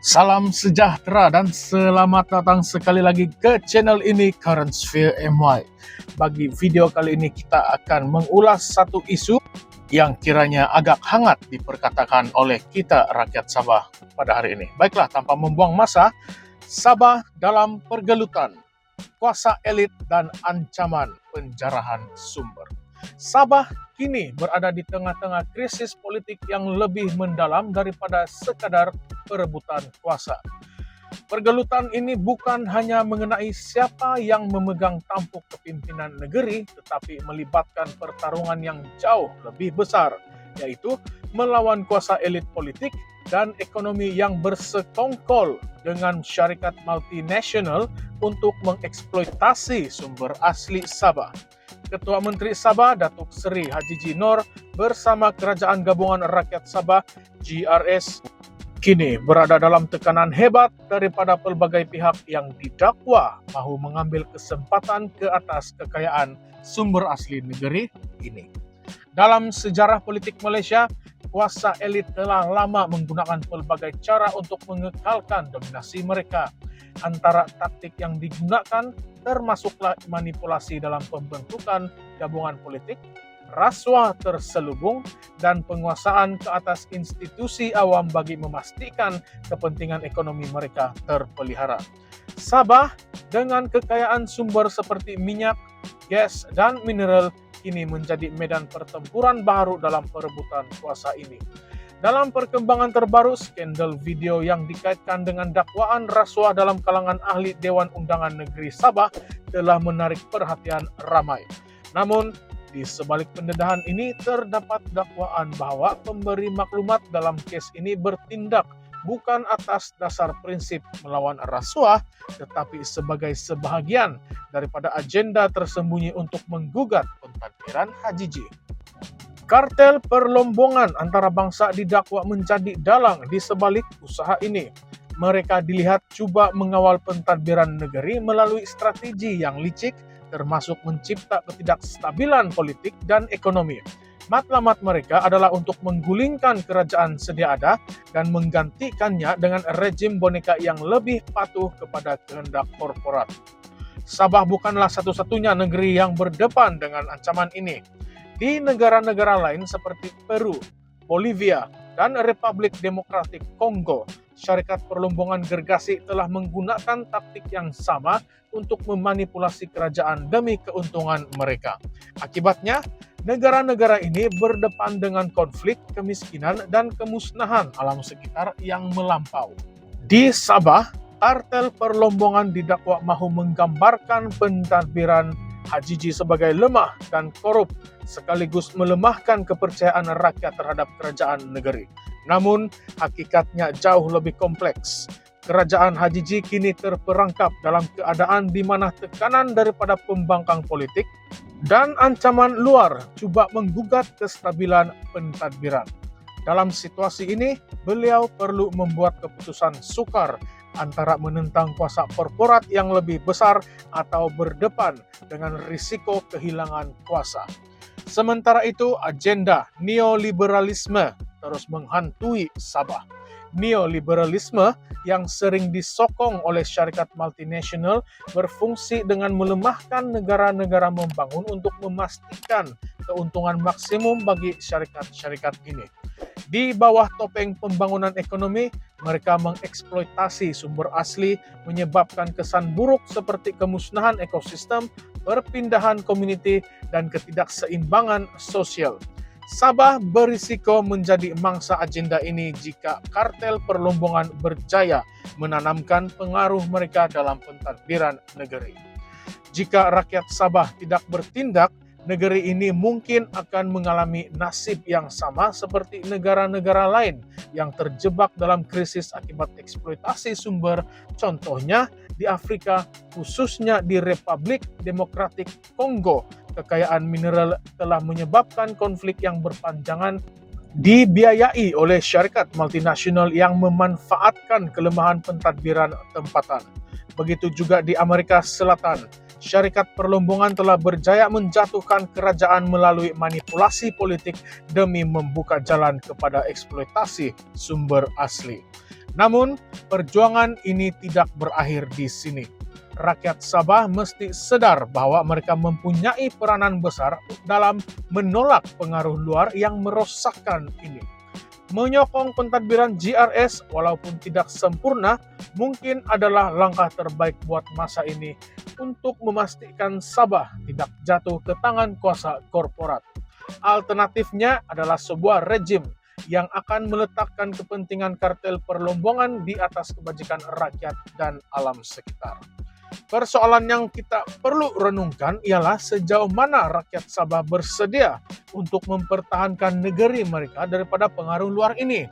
Salam sejahtera dan selamat datang sekali lagi ke channel ini Current Sphere MY. Bagi video kali ini kita akan mengulas satu isu yang kiranya agak hangat diperkatakan oleh kita rakyat Sabah pada hari ini. Baiklah, tanpa membuang masa, Sabah dalam pergelutan, kuasa elit dan ancaman penjarahan sumber. Sabah kini berada di tengah-tengah krisis politik yang lebih mendalam daripada sekadar perebutan kuasa. Pergelutan ini bukan hanya mengenai siapa yang memegang tampuk kepimpinan negeri, tetapi melibatkan pertarungan yang jauh lebih besar, yaitu melawan kuasa elit politik dan ekonomi yang bersekongkol dengan syarikat multinasional untuk mengeksploitasi sumber asli Sabah. Ketua Menteri Sabah, Datuk Seri Hajiji Noor bersama Kerajaan Gabungan Rakyat Sabah, GRS, kini berada dalam tekanan hebat daripada pelbagai pihak yang didakwa mahu mengambil kesempatan ke atas kekayaan sumber asli negeri ini. Dalam sejarah politik Malaysia, kuasa elit telah lama menggunakan pelbagai cara untuk mengekalkan dominasi mereka. Antara taktik yang digunakan termasuklah manipulasi dalam pembentukan gabungan politik, rasuah terselubung, dan penguasaan ke atas institusi awam bagi memastikan kepentingan ekonomi mereka terpelihara. Sabah dengan kekayaan sumber seperti minyak, gas, dan mineral kini menjadi medan pertempuran baru dalam perebutan kuasa ini. Dalam perkembangan terbaru, skandal video yang dikaitkan dengan dakwaan rasuah dalam kalangan ahli Dewan Undangan Negeri Sabah telah menarik perhatian ramai. Namun, di sebalik pendedahan ini terdapat dakwaan bahwa pemberi maklumat dalam kes ini bertindak bukan atas dasar prinsip melawan rasuah, tetapi sebagai sebahagian daripada agenda tersembunyi untuk menggugat pentadbiran Hajiji. Kartel perlombongan antara bangsa didakwa menjadi dalang di sebalik usaha ini. Mereka dilihat cuba mengawal pentadbiran negeri melalui strategi yang licik, termasuk mencipta ketidakstabilan politik dan ekonomi. Matlamat mereka adalah untuk menggulingkan kerajaan sedia ada dan menggantikannya dengan rejim boneka yang lebih patuh kepada kehendak korporat. Sabah bukanlah satu-satunya negeri yang berdepan dengan ancaman ini. Di negara-negara lain seperti Peru, Bolivia, dan Republik Demokratik Kongo, syarikat perlombongan gergasi telah menggunakan taktik yang sama untuk memanipulasi kerajaan demi keuntungan mereka. Akibatnya, negara-negara ini berdepan dengan konflik, kemiskinan, dan kemusnahan alam sekitar yang melampau. Di Sabah, kartel perlombongan didakwa mahu menggambarkan pentadbiran Hajiji sebagai lemah dan korup, sekaligus melemahkan kepercayaan rakyat terhadap kerajaan negeri. Namun, hakikatnya jauh lebih kompleks. Kerajaan Hajiji kini terperangkap dalam keadaan di mana tekanan daripada pembangkang politik dan ancaman luar cuba menggugat kestabilan pentadbiran. Dalam situasi ini, beliau perlu membuat keputusan sukar antara menentang kuasa korporat yang lebih besar atau berdepan dengan risiko kehilangan kuasa. Sementara itu, agenda neoliberalisme terus menghantui Sabah. Neoliberalisme yang sering disokong oleh syarikat multinasional berfungsi dengan melemahkan negara-negara membangun untuk memastikan keuntungan maksimum bagi syarikat-syarikat ini. Di bawah topeng pembangunan ekonomi, mereka mengeksploitasi sumber asli, menyebabkan kesan buruk seperti kemusnahan ekosistem, perpindahan komuniti, dan ketidakseimbangan sosial. Sabah berisiko menjadi mangsa agenda ini jika kartel perlombongan berjaya menanamkan pengaruh mereka dalam pentadbiran negeri. Jika rakyat Sabah tidak bertindak, negeri ini mungkin akan mengalami nasib yang sama seperti negara-negara lain yang terjebak dalam krisis akibat eksploitasi sumber, contohnya di Afrika, khususnya di Republik Demokratik Kongo. Kekayaan mineral telah menyebabkan konflik yang berpanjangan dibiayai oleh syarikat multinasional yang memanfaatkan kelemahan pentadbiran tempatan. Begitu juga di Amerika Selatan. Syarikat perlombongan telah berjaya menjatuhkan kerajaan melalui manipulasi politik demi membuka jalan kepada eksploitasi sumber asli. Namun, perjuangan ini tidak berakhir di sini. Rakyat Sabah mesti sadar bahwa mereka mempunyai peranan besar dalam menolak pengaruh luar yang merosakkan ini. Menyokong pentadbiran GRS walaupun tidak sempurna mungkin adalah langkah terbaik buat masa ini untuk memastikan Sabah tidak jatuh ke tangan kuasa korporat. Alternatifnya adalah sebuah rejim yang akan meletakkan kepentingan kartel perlombongan di atas kebajikan rakyat dan alam sekitar. Persoalan yang kita perlu renungkan ialah sejauh mana rakyat Sabah bersedia untuk mempertahankan negeri mereka daripada pengaruh luar ini.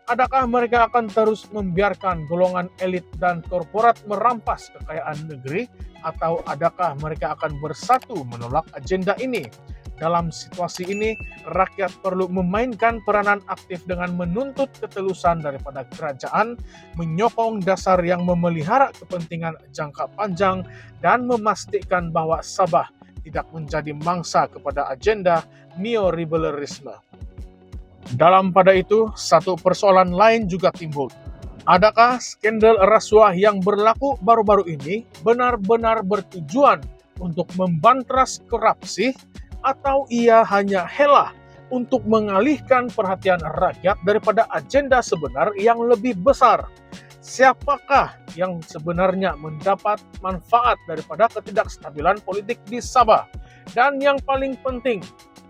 Adakah mereka akan terus membiarkan golongan elit dan korporat merampas kekayaan negeri, atau adakah mereka akan bersatu menolak agenda ini? Dalam situasi ini, rakyat perlu memainkan peranan aktif dengan menuntut ketelusan daripada kerajaan, menyokong dasar yang memelihara kepentingan jangka panjang, dan memastikan bahwa Sabah tidak menjadi mangsa kepada agenda neoliberalisme. Dalam pada itu, satu persoalan lain juga timbul. Adakah skandal rasuah yang berlaku baru-baru ini benar-benar bertujuan untuk membantras korupsi, atau ia hanya helah untuk mengalihkan perhatian rakyat daripada agenda sebenar yang lebih besar? Siapakah yang sebenarnya mendapat manfaat daripada ketidakstabilan politik di Sabah? Dan yang paling penting,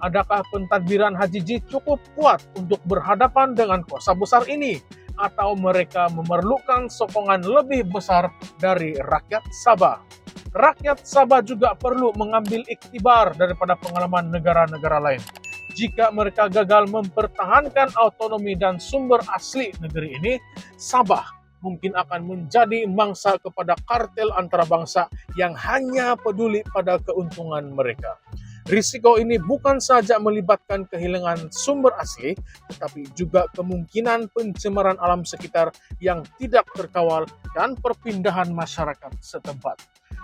adakah pentadbiran HJJ cukup kuat untuk berhadapan dengan kuasa besar ini? Atau mereka memerlukan sokongan lebih besar dari rakyat Sabah? Rakyat Sabah juga perlu mengambil iktibar daripada pengalaman negara-negara lain. Jika mereka gagal mempertahankan autonomi dan sumber asli negeri ini, Sabah mungkin akan menjadi mangsa kepada kartel antarabangsa yang hanya peduli pada keuntungan mereka. Risiko ini bukan saja melibatkan kehilangan sumber asli, tetapi juga kemungkinan pencemaran alam sekitar yang tidak terkawal dan perpindahan masyarakat setempat.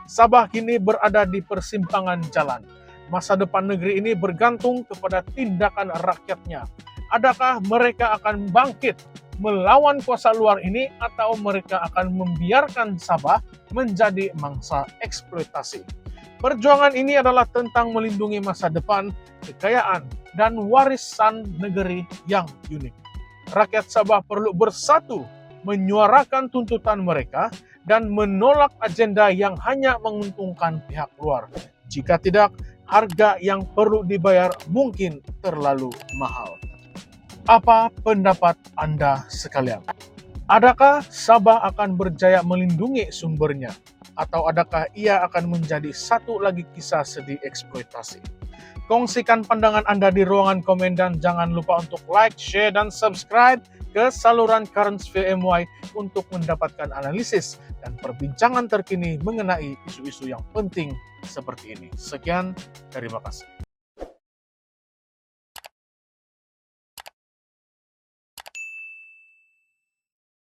Sabah kini berada di persimpangan jalan. Masa depan negeri ini bergantung kepada tindakan rakyatnya. Adakah mereka akan bangkit melawan kuasa luar ini, atau mereka akan membiarkan Sabah menjadi mangsa eksploitasi? Perjuangan ini adalah tentang melindungi masa depan, kekayaan, dan warisan negeri yang unik. Rakyat Sabah perlu bersatu menyuarakan tuntutan mereka dan menolak agenda yang hanya menguntungkan pihak luar. Jika tidak, harga yang perlu dibayar mungkin terlalu mahal. Apa pendapat Anda sekalian? Adakah Sabah akan berjaya melindungi sumbernya? Atau adakah ia akan menjadi satu lagi kisah sedih eksploitasi? Kongsikan pandangan Anda di ruangan komen dan jangan lupa untuk like, share, dan subscribe ke saluran Currentsphere MY untuk mendapatkan analisis dan perbincangan terkini mengenai isu-isu yang penting seperti ini. Sekian, terima kasih.